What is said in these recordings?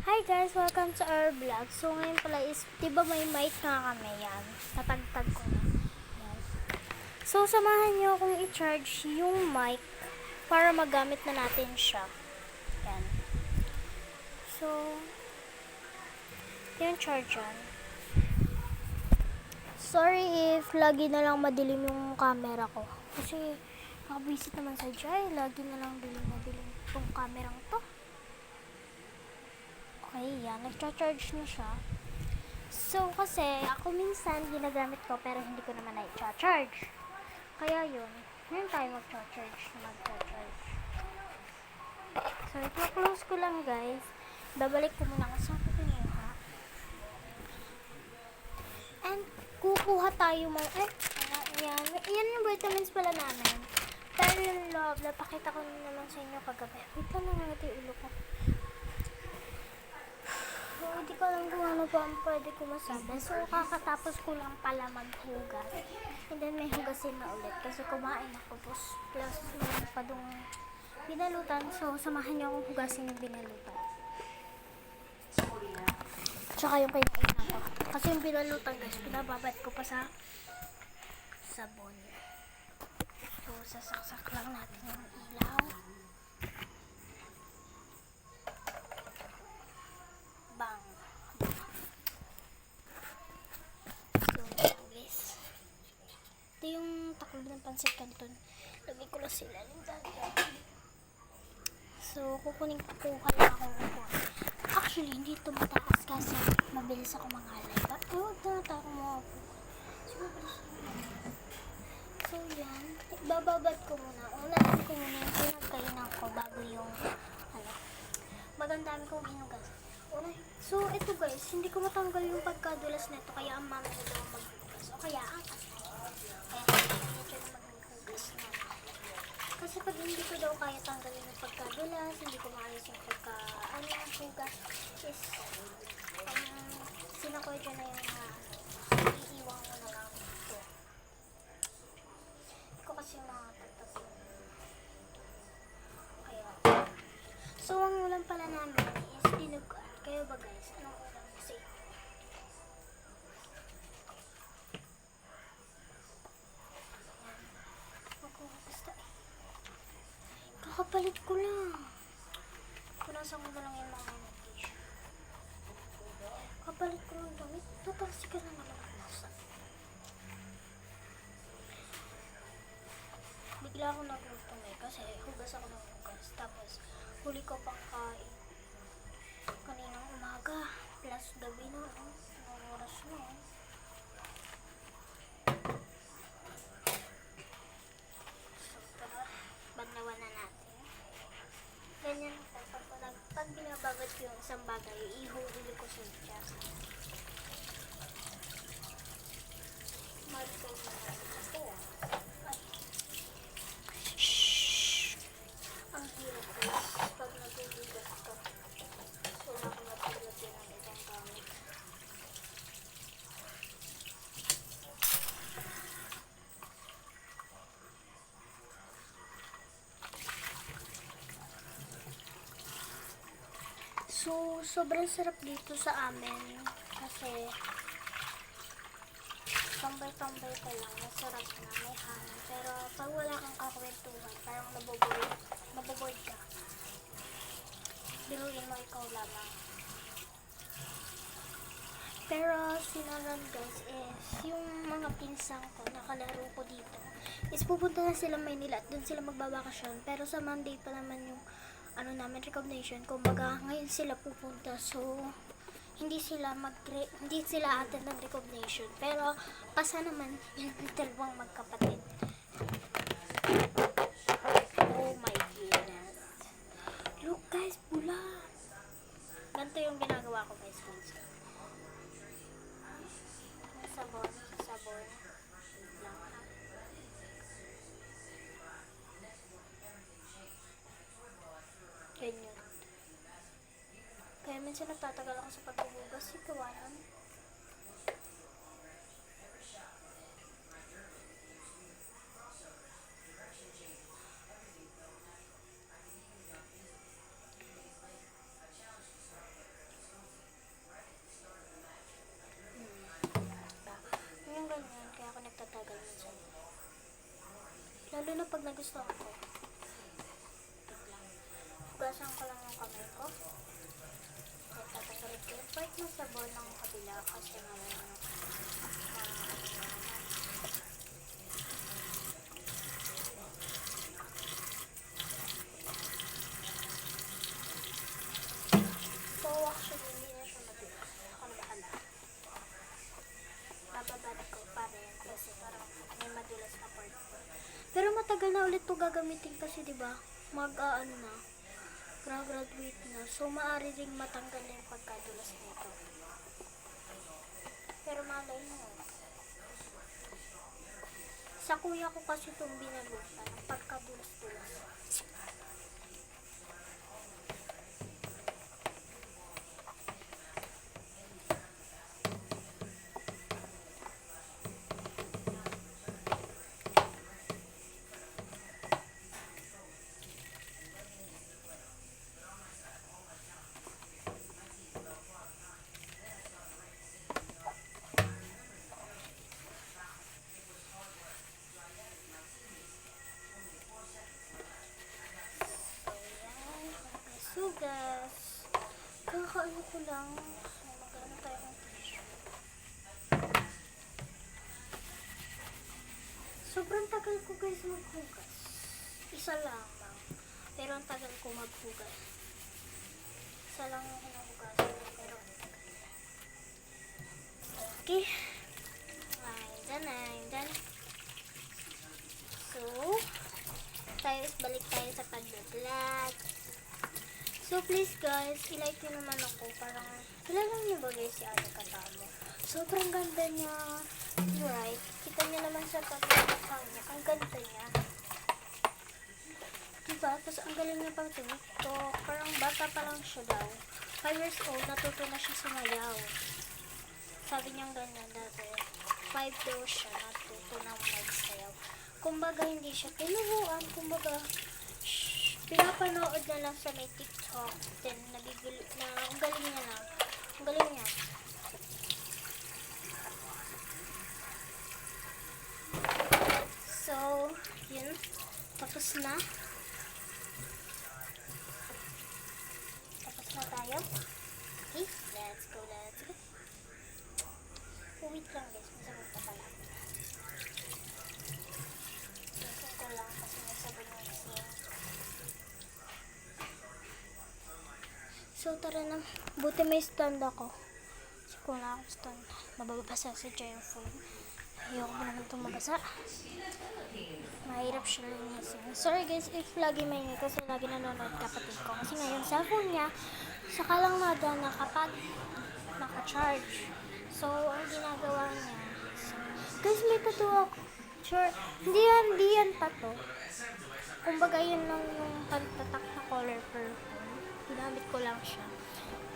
Hi guys! Welcome to our vlog. So ngayon pala is, diba may mic nga kami yan? Tatagtag ko na. Yan. So samahan nyo akong i-charge yung mic para magamit na natin siya. Yan. So, yung charge yan. Sorry if lagi na lang madilim yung camera ko. Kasi nakabisit naman sa Jai. Lagi na lang dilim yung camerang to. Okay, yan. Nag-charge na siya. So, kasi, ako minsan ginagamit ko pero hindi ko naman na-charge. Kaya yun. Ngayon tayo mag-charge. So, i-close ko lang guys. Babalik ko muna kasi ako kumuha. And, kukuha tayo yan. Yan yung vitamins pala namin. Pero yung love, napakita ko naman sa inyo kagabi. Wait lang nga ito yung ulo ko. So, hindi ko alam kung ano pa ang pwede ko masabi. So, kakatapos ko lang pala maghugas. And then, may hugasin na ulit. Kasi kumain ako. Plus, meron pa dong binalutan. So, samahan niyo akong hugasin yung binalutan. Tsaka yung kinain ko. Kasi yung binalutan, guys, pinababad ko pa sa sabon. So, sasaksak lang natin yung ilaw. Bang. So, guys. Ito yung taklob ng pansit canton. Lagay ko lang sila ng dali. So, kukuha lang akong upuan. Actually, hindi ito mataas kasi mabilis ako mangalay. Huwag na natin ako mga upuan. So, yan. Bababad ko muna. Unahin ko muna yung pinagkainan ko bago yung magandami kong hinugas. So, ito guys, hindi ko matanggal yung pagkadulas nito kaya ang mama nila maghugas. O kaya ang kasay. Kaya hindi siya na maghugas na. Kasi pag hindi ko daw kaya tanggalin yung pagkadulas, hindi ko maayos yung hugas is sinakoy dyan na yung iiwang ko na lang ito. Hindi ko kasi makapagtapin. Kaya, so ang ulam pala namin is dinuguan. Kayo ba guys? Anong ulam kasi? Basta kakapalit ko lang. Punasan ko na lang yung mga medication. Kapalit ko lang damit. Tatalsik ka na naman punasan. Bigla ako naglutong kasi hugas ako ng hugas. Tapos huli ko pang kain. Kaninang umaga plus gabi na. Anong oras na. So tara, banlawan na natin. Ganyan pag binabagad ko yung isang bagay, ihuli ko sa dyan. Marker na ito. Shhh! Ang hirap guys pag nagugugas ka. So, wala ko natulad din ang ibang gamit. So, sobrang sarap dito sa amin kasi tambay-tambay ka lang, masarap na, may hangin. Pero pag wala kang kakwentuhan, parang naboboard ka. Biruin mo ikaw lamang. Pero sinunod guys is yung mga pinsang ko, nakalaro ko dito, is pupunta na sila Maynila at dun sila magbabakasyon. Pero sa Monday pa naman yung namin recognition, kumbaga ngayon sila pupunta, so hindi sila attend ng recognition, pero pasa naman yung dalawang magkapatid. Oh my goodness, look guys, pula. Ganito yung ginagawa ko guys minsan. Sabon lang ha. Ganyan. Kaya minsan nagtatagal ako sa paghuhugas. Ikawanan. Lalo na pag nagustuhan ko. Hugasan ko lang yung kamay ko. At tatanggalin ko yung part ng sabon ng kabila kasi ngayon so actually hindi na siya madulas. Ako na bahala. Bababad ko pa rin kasi parang may madulas na part ko. Pero matagal na ulit to gagamitin kasi diba mag-ano na graduate na. So maaari ring matanggal na yung pagkadulas nito. Pero malay mo. Sa kuya ko kasi itong binalutan ng pagkadulas-dulas. Sugas. Kakaano ko lang. So, magkano tayo ng tissue. Sobrang tagal ko guys maghugas. Isa lang. Pero ang tagal ko maghugas. Isa lang yung hinuhugasan. Pero ang tagal. Okay. I'm done. So, balik tayo sa pag-vlog. So please guys, i-like nyo naman ako. Parang, kilala nyo ba guys si Ate Katamo? Sobrang ganda niya. Right? Kita nyo naman sa pagkakakang niya. Ang ganda niya. Diba? Tapos ang galing niya pang tumiktok. Parang bata pa lang siya daw. 5 years old, natuto na siya sumayaw. Sabi niyang ganyan dati. 5 daw siya, natuto na magsayaw. Kumbaga hindi siya tinuruan. Kumbaga, pinapanood na lang sa may TikTok. Then, nabibili na, ang galing niya na. Ang galing niya. So, yun. Tapos na. Tapos na tayo. Okay, let's go. Wait lang guys, masabot pa pala. Gusto ko lang kasi masabot yung ising. So, tara na. Buti may stand ako. So, kung wala akong stand, mababasa sa yung phone. Ayoko mo naman itong mabasa. Mahirap siya linisin. Sorry guys, if lagi may ingay kasi lagi nanonood kapatid ko. Kasi ngayon, cellphone niya, saka lang madana kapag naka-charge. So, ang ginagawa niya. Guys, may tattoo ako. Sure, hindi yan tattoo. Kumbaga, yun lang yung pantatak na color purple. Ginamit ko lang siya.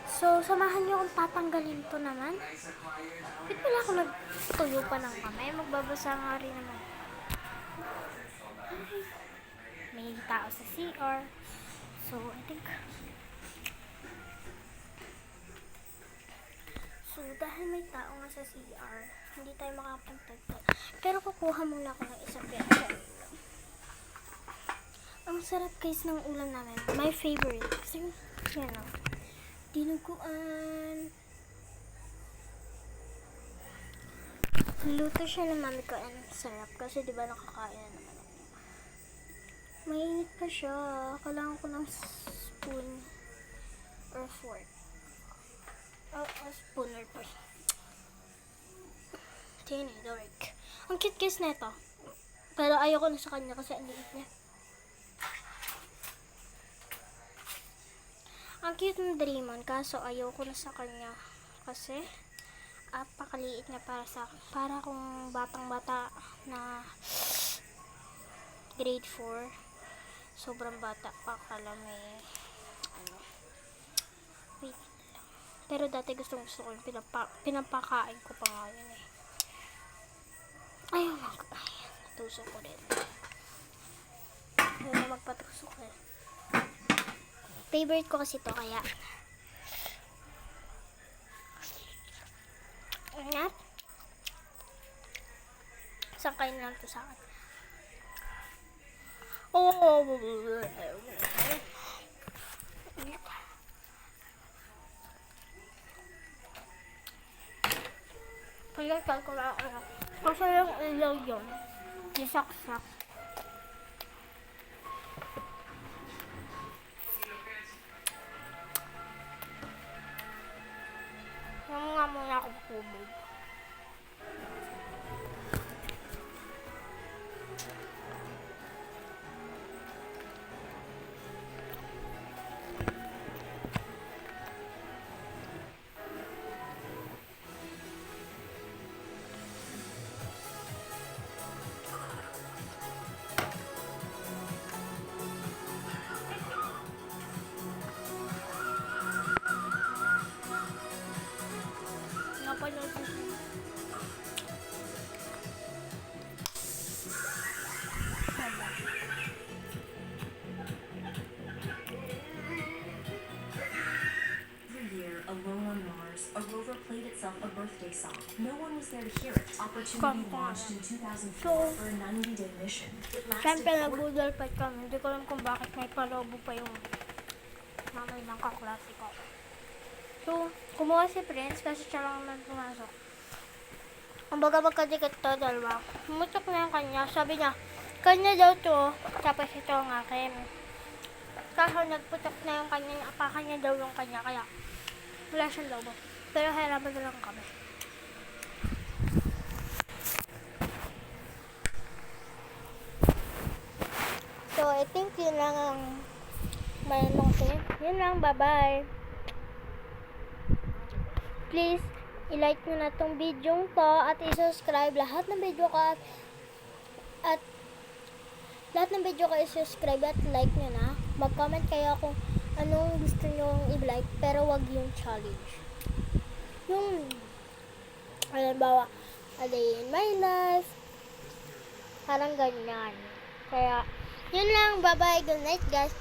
So, samahan niyo kung tatanggalin to naman. Ba't wala ako nagtuyo pa ng kamay? Magbabasa nga rin naman. May tao sa CR. So, I think... So, dahil may tao nga sa CR, hindi tayo makapunta. Pero kukuha muna ako ng isang piyaso. Ang sarap guys ng ulam namin. My favorite. Kasi, yan o. Dinuguan. Luto siya ng mami ko and sarap. Kasi diba nakakain na naman ako. Mainit pa siya. Kailangan ko ng spoon or fork. Spoon or fork. Tiny, dark. Ang cute guys na ito. Pero ayoko na sa kanya kasi ang liit niya. Ang cute ng Doraemon, kaso ayoko na sa kanya kasi pakaliit niya para kung batang-bata na grade 4. Sobrang bata pa, kala may wait lang. Pero dati gusto ko yung pinapakain ko pa nga yun eh. Ayaw natusok ko rin. Ayaw na magpatusok eh. Favorite ko kasi ito kaya. Ingat. Isang kain lang ito sa akin. Oh. Pagkakal ko na kasi yung ilaw yun, isaksak. Yung nga muna ako kubog. Napanood ko siya. Every year, Alone on Mars, a rover played itself a birthday song. No one was there to hear it. Opportunity launched in 2004 for a 90-day mission. It lasted Siyempre nabudol pa kami. Hindi ko alam kung bakit may palobo pa yung mamay ng kaklase ko. So, kumuha si Prince kasi siya lang naman pumasok. Ang baga magkadikit to, dalawa. Humutok na yung kanya. Sabi niya, kanya daw to. Tapos ito ang akin. Kaso nagputok na yung kanya. Kanya daw yung kanya. Kaya wala siyang lobo. Pero hirapan na lang kami. So, I think yun lang ang mayroon ko. Yun lang, bye-bye. Please, i-like nyo na tong video ko at i-subscribe lahat ng video ko at lahat ng video ko i-subscribe at like nyo na. Mag-comment kayo kung anong gusto nyo i-like pero wag yung challenge. Yung, halimbawa, a day in my life, parang ganyan. Kaya, yun lang, bye-bye, good night guys.